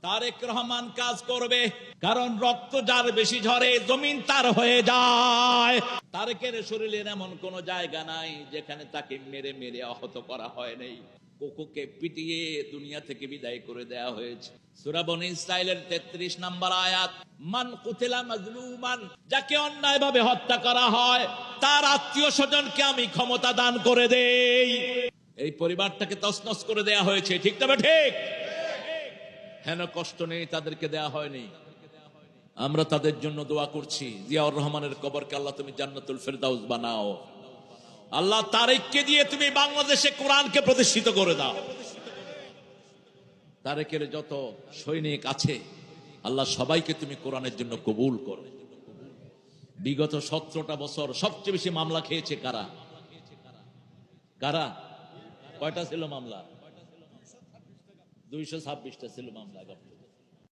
তারেক রহমান কাজ করবে, কারণ রক্ত যার বেশি ঝরে জমিন তার হয়ে যায়। তারেকের শরীরের এমন কোন জায়গা নাই যেখানে তাকে মেরে মেরে আহত করা হয় নাই। কোকোকে পিটিয়ে দুনিয়া থেকে বিদায় করে দেয়া হয়েছে। সূরা বনী ইসরাঈলের 33 নম্বর আয়াত, মান কুতিলা মাজলুমান, যাকে অন্যায়ভাবে হত্যা করা হয় তার আত্মীয় স্বজনকে আমি ক্ষমতা দান করে দেই। এই পরিবারটাকে তছনছ করে দেয়া হয়েছে, ঠিক তবে ঠিক হেন কষ্ট নেই, তাদেরকে দেয়া হয়নি। আমরা তাদের জন্য দোয়া করছি, জিয়াউর রহমানের কবরকে আল্লাহ তুমি জান্নাতুল ফেরদাউস বানাও। আল্লাহ তারেককে দিয়ে তুমি বাংলাদেশে কোরআনকে প্রতিষ্ঠিত করে দাও। তারেকের যত সৈনিক আছে আল্লাহ সবাইকে তুমি কোরআনের জন্য কবুল করো। বিগত 17টা বছর সবচেয়ে বেশি মামলা খেয়েছে কারা? কারা? কয়টা ছিল মামলা? 226টা ছিল মামলা।